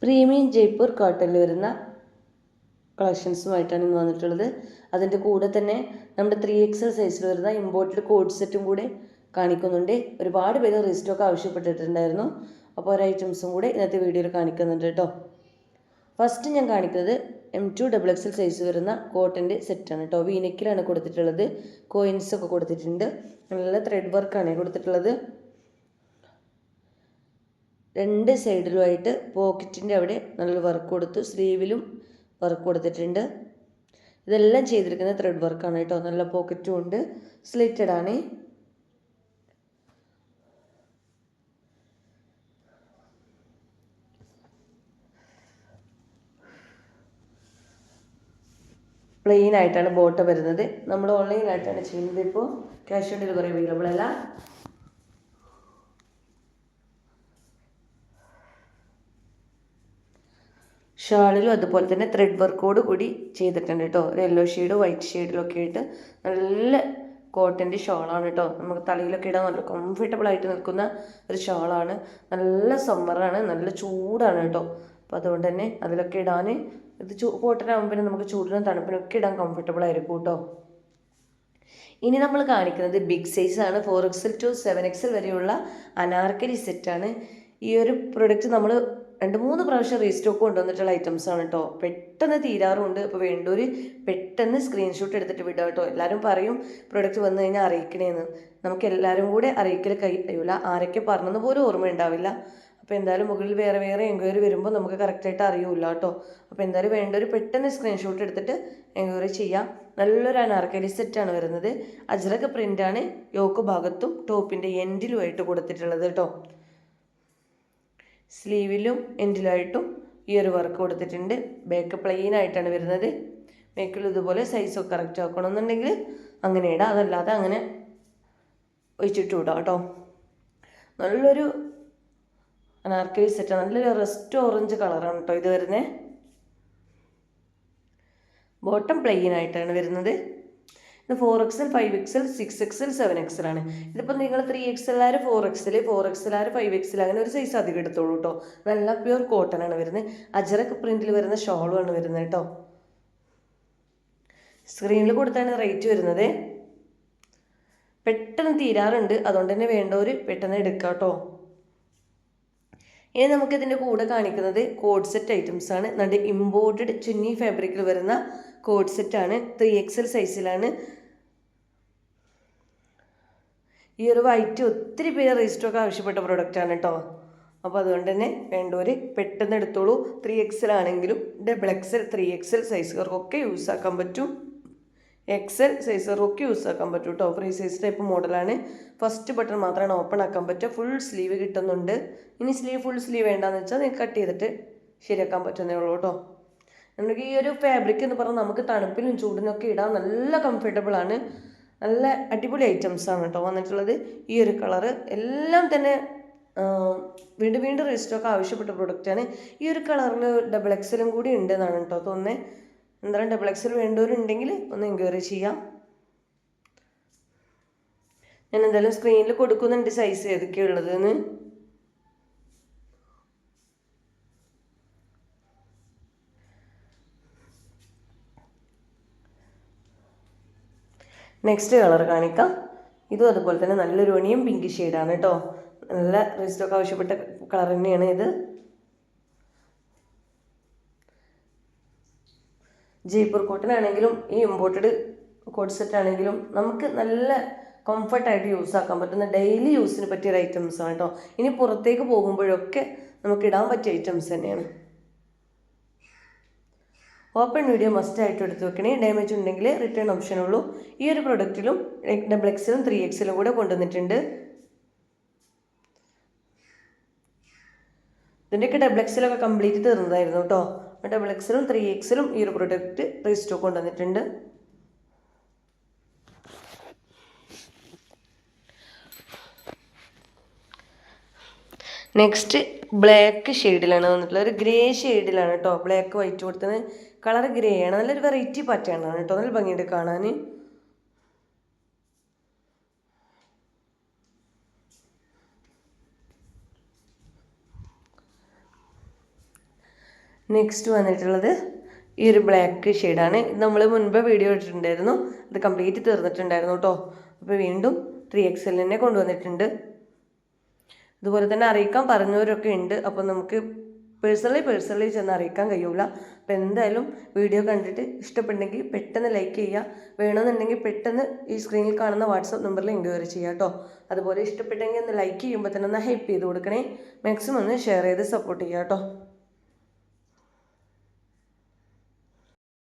Premium Jaipur കോട്ടണിൽ വരുന്ന കളക്ഷൻസുമായിട്ടാണ് ഇന്ന് വന്നിട്ടുള്ളത്. അതിൻ്റെ കൂടെ തന്നെ നമ്മുടെ 3XL സൈസിൽ വരുന്ന ഇമ്പോർട്ടഡ് കോഡ് സെറ്റും കൂടെ കാണിക്കുന്നുണ്ട്. ഒരുപാട് പേര് റീസ്റ്റോക്ക് ആവശ്യപ്പെട്ടിട്ടുണ്ടായിരുന്നു. അപ്പോൾ ഒരു ഐറ്റംസും കൂടെ ഇന്നത്തെ വീഡിയോയിൽ കാണിക്കുന്നുണ്ട് കേട്ടോ. ഫസ്റ്റ് ഞാൻ കാണിക്കുന്നത് M2XXL സൈസ് വരുന്ന കോട്ടൻ്റെ സെറ്റാണ് കേട്ടോ. വീനെക്കിലാണ് കൊടുത്തിട്ടുള്ളത്. കോയിൻസ് ഒക്കെ കൊടുത്തിട്ടുണ്ട്. നല്ല ത്രെഡ് വർക്കാണ് കൊടുത്തിട്ടുള്ളത്. രണ്ട് സൈഡിലുമായിട്ട് പോക്കറ്റിൻ്റെ അവിടെ നല്ലൊരു വർക്ക് കൊടുത്തു. സ്ലീവിലും വർക്ക് കൊടുത്തിട്ടുണ്ട്. ഇതെല്ലാം ചെയ്തിരിക്കുന്ന ത്രെഡ് വർക്കാണ് കേട്ടോ. നല്ല പോക്കറ്റും ഉണ്ട്. സ്ലിറ്റഡ് ആണ്. പ്ലെയിൻ ആയിട്ടാണ് ബോട്ടം വരുന്നത്. നമ്മൾ ഓൺലൈനായിട്ടാണ് ചെയ്യുന്നത്. ഇപ്പോൾ ക്യാഷ് ഓൺ ഡെലിവറി അവൈലബിൾ അല്ല. ഷാളിലും അതുപോലെ തന്നെ ത്രെഡ് വർക്കോട് കൂടി ചെയ്തിട്ടുണ്ട് കേട്ടോ. ഒരു യെല്ലോ ഷെയ്ഡ് വൈറ്റ് ഷെയ്ഡിലൊക്കെ ആയിട്ട് നല്ല കോട്ടൻ്റെ ഷാളാണ് കേട്ടോ. നമുക്ക് തലയിലൊക്കെ ഇടാൻ നല്ല കംഫർട്ടബിൾ ആയിട്ട് നിൽക്കുന്ന ഒരു ഷാളാണ്. നല്ല സമ്മറാണ്, നല്ല ചൂടാണ് കേട്ടോ. അപ്പോൾ അതുകൊണ്ട് തന്നെ അതിലൊക്കെ ഇടാൻ ഇത് കോട്ടൺ ആകുമ്പോൾ നമുക്ക് ചൂടിനും തണുപ്പിനൊക്കെ ഇടാൻ കംഫർട്ടബിൾ ആയിരിക്കും കേട്ടോ. ഇനി നമ്മൾ കാണിക്കുന്നത് ബിഗ് സൈസാണ്. 4XL to 7XL വരെയുള്ള അനാർക്കലി സെറ്റാണ്. ഈ ഒരു പ്രൊഡക്റ്റ് നമ്മൾ 2-3 പ്രാവശ്യം റീസ്റ്റോക്ക് കൊണ്ടുവന്നിട്ടുള്ള ഐറ്റംസാണ് കേട്ടോ. പെട്ടെന്ന് തീരാറുണ്ട്. അപ്പോൾ വേണ്ടവർ പെട്ടെന്ന് സ്ക്രീൻഷോട്ട് എടുത്തിട്ട് വിടുക കേട്ടോ. എല്ലാവരും പറയും പ്രൊഡക്റ്റ് വന്നു കഴിഞ്ഞാൽ അറിയിക്കണേന്ന്. നമുക്ക് എല്ലാവരും കൂടെ അറിയിക്കൽ കഴിയൂല. ആരൊക്കെ പറഞ്ഞെന്ന് പോലും ഓർമ്മ ഉണ്ടാവില്ല. അപ്പോൾ എന്തായാലും മുകളിൽ വേറെ വേറെ എൻക്വയറി വരുമ്പോൾ നമുക്ക് കറക്റ്റായിട്ട് അറിയില്ല കേട്ടോ. അപ്പോൾ എന്തായാലും വേണ്ടവർ പെട്ടെന്ന് സ്ക്രീൻഷോട്ട് എടുത്തിട്ട് എൻക്വയറി ചെയ്യാം. നല്ലൊരു അനാർക്കലി സെറ്റാണ് വരുന്നത്. അജ്രക പ്രിൻ്റാണ് യോക്ക് ഭാഗത്തും ടോപ്പിൻ്റെ എൻഡിലുമായിട്ട് കൊടുത്തിട്ടുള്ളത് കേട്ടോ. സ്ലീവിലും എൻഡിലായിട്ടും ഈ ഒരു വർക്ക് കൊടുത്തിട്ടുണ്ട്. ബാക്ക് പ്ലെയിൻ ആയിട്ടാണ് വരുന്നത്. ബാക്കിൽ ഇതുപോലെ സൈസൊക്കെ കറക്റ്റ് ആക്കണമെന്നുണ്ടെങ്കിൽ അങ്ങനെ ഇടാം. അതല്ലാതെ അങ്ങനെ ഒഴിച്ചിട്ട് ഇടാം കേട്ടോ. നല്ലൊരു അനാർക്കലി സെറ്റാണ്. നല്ലൊരു റെസ്റ്റ് ഓറഞ്ച് കളറാണ് കേട്ടോ ഇത് വരുന്നത്. ബോട്ടം പ്ലെയിൻ ആയിട്ടാണ് വരുന്നത്. ഇത് 4XL 5XL 6XL 7XL ആണ്. ഇതിപ്പോൾ നിങ്ങൾ 3XL 4XL 4XL 5XL അങ്ങനെ ഒരു സൈസ് അധികം എടുത്തോളൂ കേട്ടോ. നല്ല പ്യൂർ കോട്ടൺ ആണ് വരുന്നത്. അജറക് പ്രിന്റിൽ വരുന്ന ഷോളുമാണ് വരുന്നത് കേട്ടോ. സ്ക്രീനിൽ കൊടുത്താണ് റേറ്റ് വരുന്നത്. പെട്ടെന്ന് തീരാറുണ്ട്. അതുകൊണ്ട് തന്നെ വേണ്ടവർ പെട്ടെന്ന് എടുക്കാം കേട്ടോ. ഇനി നമുക്കിതിൻ്റെ കൂടെ കാണിക്കുന്നത് കോഡ് സെറ്റ് ഐറ്റംസ് ആണ്. നല്ല ഇമ്പോർട്ടഡ് ചുന്നി ഫാബ്രിക്കിൽ വരുന്ന കോഡ് സെറ്റാണ്. 3XL സൈസിലാണ്. ഈ ഒരു വൈറ്റ് ഒത്തിരി പേര് റീസ്റ്റോക്ക് ആവശ്യപ്പെട്ട പ്രൊഡക്റ്റാണ് കേട്ടോ. അപ്പോൾ അതുകൊണ്ട് തന്നെ വേണ്ടവർ പെട്ടെന്ന് എടുത്തോളൂ. 3XL ആണെങ്കിലും XXL 3XL സൈസുകാർക്കൊക്കെ യൂസ് ആക്കാൻ പറ്റും. XL സൈസുകാർക്കൊക്കെ യൂസ് ആക്കാൻ പറ്റും കേട്ടോ. ഫ്രീ സൈസ് ടൈപ്പ് മോഡലാണ്. ഫസ്റ്റ് ബട്ടൺ മാത്രമാണ് ഓപ്പൺ ആക്കാൻ പറ്റുക. ഫുൾ സ്ലീവ് കിട്ടുന്നുണ്ട്. ഇനി ഫുൾ സ്ലീവ് വേണ്ടാന്ന് വെച്ചാൽ നിങ്ങൾക്ക് കട്ട് ചെയ്തിട്ട് ശരിയാക്കാൻ പറ്റുന്നേ ഉള്ളൂ കേട്ടോ. നമുക്ക് ഈ ഒരു ഫാബ്രിക് എന്ന് പറഞ്ഞാൽ നമുക്ക് തണുപ്പിനും ചൂടിനൊക്കെ ഇടാൻ നല്ല കംഫർട്ടബിൾ ആണ്. നല്ല അടിപൊളി ഐറ്റംസ് ആണ് കേട്ടോ വന്നിട്ടുള്ളത്. ഈ ഒരു കളറ് എല്ലാം തന്നെ വീണ്ടും വീണ്ടും റീസ്റ്റോക്ക് ആവശ്യപ്പെട്ട പ്രൊഡക്റ്റാണ്. ഈ ഒരു കളറിൽ XXL കൂടി ഉണ്ട് എന്നാണ് കേട്ടോ തോന്നുന്നത്. എന്തായാലും XXL വേണ്ടവരുണ്ടെങ്കിൽ ഒന്ന് എൻക്വയറി ചെയ്യാം. ഞാൻ എന്തായാലും സ്ക്രീനിൽ കൊടുക്കുന്നുണ്ട് സൈസ് ഏതൊക്കെയുള്ളതെന്ന്. നെക്സ്റ്റ് കളർ കാണിക്കാം. ഇതും അതുപോലെ തന്നെ നല്ലൊരു ഒണിയൻ പിങ്ക് ഷെയ്ഡാണ് കേട്ടോ. നല്ല റീസ്റ്റോക്ക് ആവശ്യപ്പെട്ട കളർ തന്നെയാണ് ഇത്. ജയ്പൂർ കോട്ടൺ ആണെങ്കിലും ഈ ഇമ്പോർട്ടഡ് കോഡ് സെറ്റ് ആണെങ്കിലും നമുക്ക് നല്ല കംഫർട്ടായിട്ട് യൂസ് ആക്കാൻ പറ്റുന്ന ഡെയിലി യൂസിന് പറ്റിയ ഐറ്റംസ് ആണ് കേട്ടോ. ഇനി പുറത്തേക്ക് പോകുമ്പോഴൊക്കെ നമുക്ക് ഇടാൻ പറ്റിയ ഐറ്റംസ് തന്നെയാണ്. ഓപ്പൺ വീഡിയോ മസ്റ്റ് ആയിട്ട് എടുത്ത് വെക്കണേ. ഡാമേജ് ഉണ്ടെങ്കിൽ റിട്ടേൺ ഓപ്ഷൻ ഉള്ളൂ. ഈ ഒരു പ്രൊഡക്റ്റിലും XXL 3XL കൂടെ കൊണ്ടുവന്നിട്ടുണ്ട്. ഇതിൻ്റെയൊക്കെ XXL ഒക്കെ കംപ്ലീറ്റ് തീർന്നതായിരുന്നു കേട്ടോ. XXL 3XL ഈ ഒരു പ്രൊഡക്റ്റ് റീസ്റ്റോക്ക് കൊണ്ടുവന്നിട്ടുണ്ട്. നെക്സ്റ്റ് ബ്ലാക്ക് ഷെയ്ഡിലാണ് വന്നിട്ടുള്ളത്. ഒരു ഗ്രേ ഷെയ്ഡിലാണ് കേട്ടോ. ബ്ലാക്ക് വൈറ്റ് കൊടുത്തത് കളർ ഗ്രേ ആണ്. നല്ലൊരു വെറൈറ്റി പാറ്റേൺ ആണ് കേട്ടോ. നല്ല ഭംഗിയുണ്ട് കാണാൻ. നെക്സ്റ്റ് വന്നിട്ടുള്ളത് ഈ ഒരു ബ്ലാക്ക് ഷെയ്ഡാണ്. നമ്മൾ മുൻപ് വീഡിയോ ഇട്ടിട്ടുണ്ടായിരുന്നു, അത് കംപ്ലീറ്റ് തീർന്നിട്ടുണ്ടായിരുന്നു കേട്ടോ. അപ്പോൾ വീണ്ടും 3XL തന്നെ കൊണ്ടുവന്നിട്ടുണ്ട്. അതുപോലെ തന്നെ അറിയിക്കാൻ പറഞ്ഞവരൊക്കെ ഉണ്ട്. അപ്പോൾ നമുക്ക് പേഴ്സണലി ചെന്ന് അറിയിക്കാൻ കഴിയൂല. അപ്പോൾ എന്തായാലും വീഡിയോ കണ്ടിട്ട് ഇഷ്ടപ്പെട്ടെങ്കിൽ പെട്ടെന്ന് ലൈക്ക് ചെയ്യുക. വേണമെന്നുണ്ടെങ്കിൽ പെട്ടെന്ന് ഈ സ്ക്രീനിൽ കാണുന്ന വാട്സപ്പ് നമ്പറിൽ എൻക്വയറി ചെയ്യുക കേട്ടോ. അതുപോലെ ഇഷ്ടപ്പെട്ടെങ്കിൽ ഒന്ന് ലൈക്ക് ചെയ്യുമ്പോൾ തന്നെ ഒന്ന് ഹെൽപ്പ് ചെയ്ത് കൊടുക്കണേ. മാക്സിമം ഒന്ന് ഷെയർ ചെയ്ത് സപ്പോർട്ട് ചെയ്യുക കേട്ടോ.